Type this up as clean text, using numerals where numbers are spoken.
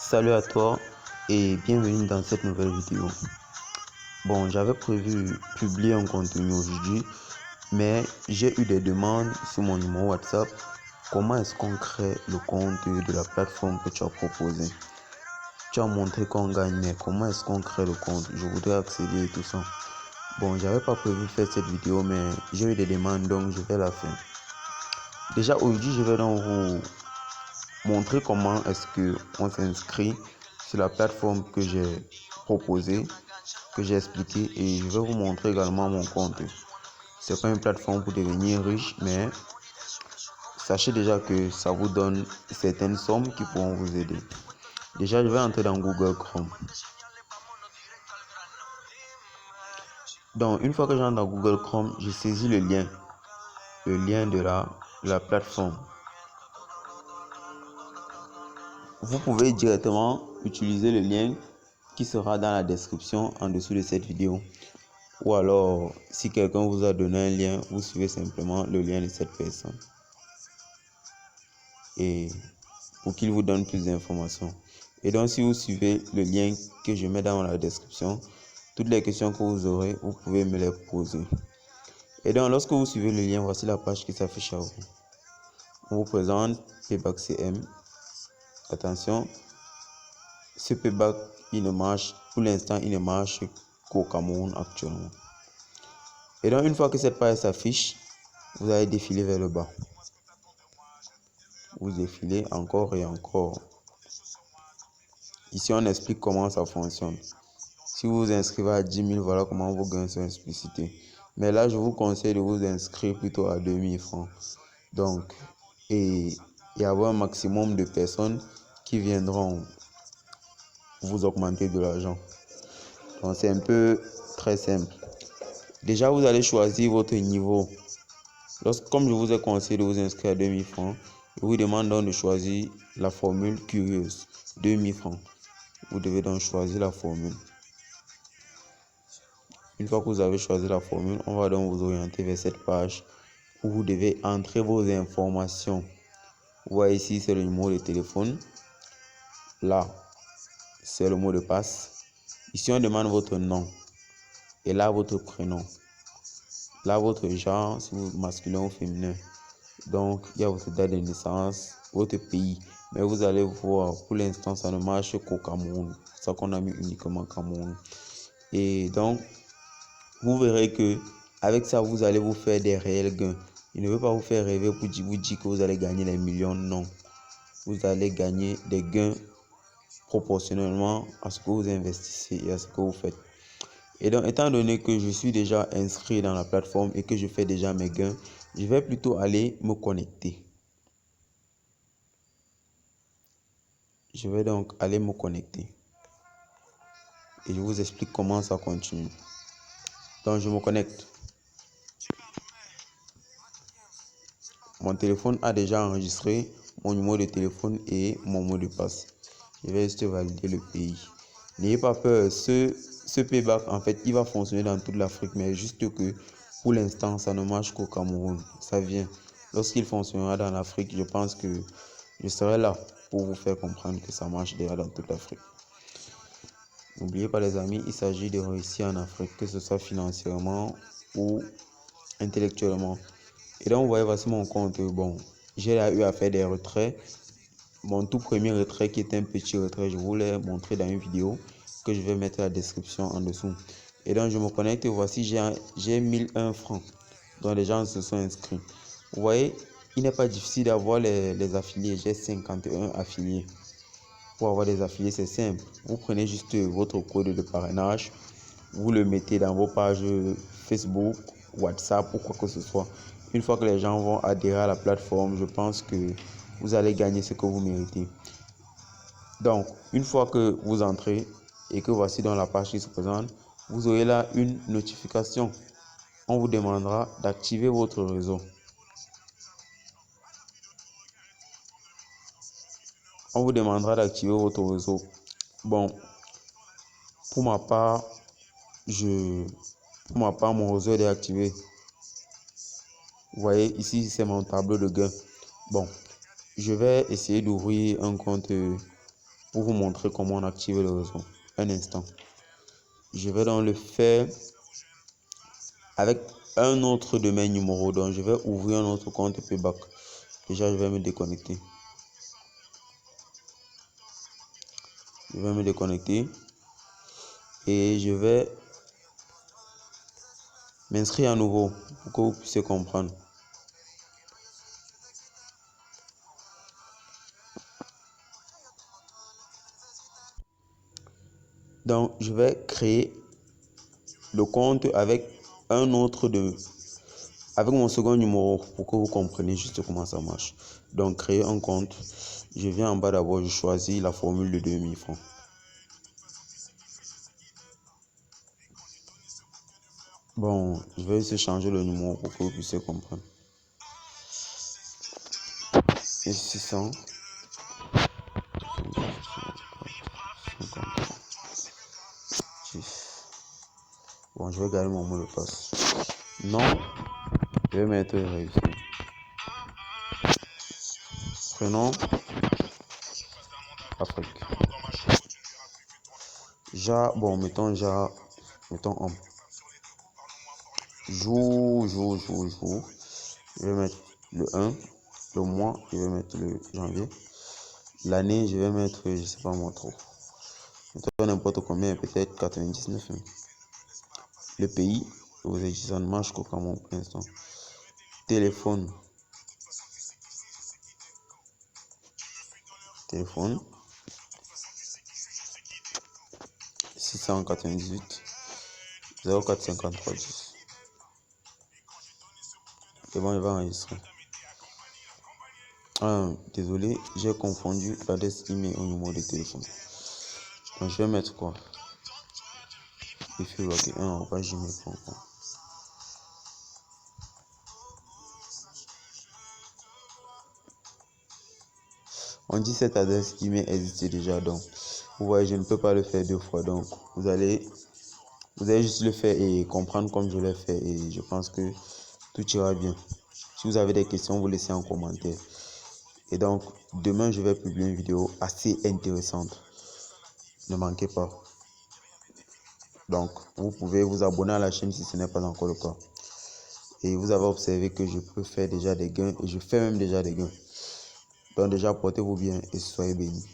Salut à toi et bienvenue dans cette nouvelle vidéo. Bon, j'avais prévu publier un contenu aujourd'hui, mais j'ai eu des demandes sur mon numéro WhatsApp. Comment est-ce qu'on crée le compte de la plateforme que tu as proposé? Tu as montré qu'on gagne, mais comment est-ce qu'on crée le compte? Je voudrais accéder et tout ça. Bon, j'avais pas prévu faire cette vidéo, mais j'ai eu des demandes, donc je vais la faire. Déjà aujourd'hui, je vais donc vous montrer comment est-ce que on s'inscrit sur la plateforme que j'ai proposée, que j'ai expliqué, et je vais vous montrer également mon compte. C'est pas une plateforme pour devenir riche, mais sachez déjà que ça vous donne certaines sommes qui pourront vous aider. Déjà, je vais entrer dans Google Chrome. Donc, une fois que j'entre dans Google Chrome, je saisis le lien de la plateforme. Vous pouvez directement utiliser le lien qui sera dans la description en dessous de cette vidéo. Ou alors, si quelqu'un vous a donné un lien, vous suivez simplement le lien de cette personne. Et pour qu'il vous donne plus d'informations. Et donc, si vous suivez le lien que je mets dans la description, toutes les questions que vous aurez, vous pouvez me les poser. Et donc, lorsque vous suivez le lien, voici la page qui s'affiche à vous. On vous présente Payback CM. Attention, ce Payback, il ne marche, pour l'instant, il ne marche qu'au Cameroun actuellement. Et donc, une fois que cette page s'affiche, vous allez défiler vers le bas. Vous défilez encore et encore. Ici, on explique comment ça fonctionne. Si vous vous inscrivez à 10 000, voilà comment vos gains sont explicités. Mais là, je vous conseille de vous inscrire plutôt à 2 000 francs. Donc, et avoir un maximum de personnes qui viendront vous augmenter de l'argent. Donc, c'est un peu très simple. Déjà, vous allez choisir votre niveau. Comme je vous ai conseillé de vous inscrire à 2 000 francs, je vous demande donc de choisir la formule curieuse, 2 000 francs. Vous devez donc choisir la formule. Une fois que vous avez choisi la formule, on va donc vous orienter vers cette page où vous devez entrer vos informations. Vous voyez ici, c'est le numéro de téléphone. Là, c'est le mot de passe. Ici, on demande votre nom. Et là, votre prénom. Là, votre genre, si vous masculin ou féminin. Donc, il y a votre date de naissance, votre pays. Mais vous allez voir, pour l'instant, ça ne marche qu'au Cameroun. C'est ça qu'on a mis uniquement Cameroun. Et donc, vous verrez que avec ça, vous allez vous faire des réels gains. Il ne veut pas vous faire rêver pour vous dire que vous allez gagner les millions. Non. Vous allez gagner des gains proportionnellement à ce que vous investissez et à ce que vous faites. Et donc, étant donné que je suis déjà inscrit dans la plateforme et que je fais déjà mes gains, je vais plutôt aller me connecter. Je vais donc aller me connecter. Et je vous explique comment ça continue. Donc, je me connecte. Mon téléphone a déjà enregistré mon numéro de téléphone et mon mot de passe. Je vais juste valider le pays. N'ayez pas peur, ce payback, en fait, il va fonctionner dans toute l'Afrique, mais juste que pour l'instant, ça ne marche qu'au Cameroun. Ça vient. Lorsqu'il fonctionnera dans l'Afrique, je pense que je serai là pour vous faire comprendre que ça marche déjà dans toute l'Afrique. N'oubliez pas, les amis, il s'agit de réussir en Afrique, que ce soit financièrement ou intellectuellement. Et donc, vous voyez, voici mon compte. Bon, j'ai eu à faire des retraits. Mon tout premier retrait, qui est un petit retrait, je vous l'ai montré dans une vidéo que je vais mettre à la description en dessous. Et donc, je me connecte et voici, j'ai 1001 francs dont les gens se sont inscrits. Vous voyez, il n'est pas difficile d'avoir les affiliés. J'ai 51 affiliés. Pour avoir des affiliés, c'est simple. Vous prenez juste votre code de parrainage, vous le mettez dans vos pages Facebook, WhatsApp ou quoi que ce soit. Une fois que les gens vont adhérer à la plateforme, je pense que vous allez gagner ce que vous méritez. Donc, une fois que vous entrez et que voici dans la page qui se présente, vous aurez là une notification. On vous demandera d'activer votre réseau. On vous demandera d'activer votre réseau. Bon, pour ma part, mon réseau est déactivé. Vous voyez, ici, c'est mon tableau de gain. Bon, je vais essayer d'ouvrir un compte pour vous montrer comment on active le réseau. Un instant. Je vais donc le faire avec un autre de mes numéros. Donc, je vais ouvrir un autre compte Payback. Déjà, je vais me déconnecter. Je vais me déconnecter et je vais m'inscrire à nouveau pour que vous puissiez comprendre. Donc, je vais créer le compte avec avec mon second numéro pour que vous compreniez juste comment ça marche. Donc, créer un compte. Je viens en bas d'abord, je choisis la formule de 2000 francs. Bon, je vais essayer de changer le numéro pour que vous puissiez comprendre. Et 600. Bon, je vais garder mon mot de passe. Non, je vais mettre réussi. Prénom, Afrique. Bon, mettons homme. Jour. Je vais mettre le 1, le mois, je vais mettre le janvier. L'année, je vais mettre, je sais pas moi trop. Mettons n'importe combien, peut-être 99. Le pays, vous avez dit ça ne marche qu'au Cameroun pour l'instant. Téléphone. 698 0453 10. C'est bon, il va enregistrer. Désolé, j'ai confondu l'adresse email au numéro de téléphone. Donc, je vais mettre quoi? ifilwaki1@gmail.com. On dit cette adresse email existe déjà, donc vous voyez, je ne peux pas le faire deux fois. Donc, vous allez juste le faire et comprendre comme je l'ai fait, et je pense que tout ira bien. Si vous avez des questions, vous laissez en commentaire. Et donc, demain, je vais publier une vidéo assez intéressante. Ne manquez pas. Donc, vous pouvez vous abonner à la chaîne si ce n'est pas encore le cas. Et vous avez observé que je peux faire déjà des gains, et je fais même déjà des gains. Donc déjà, portez-vous bien et soyez bénis.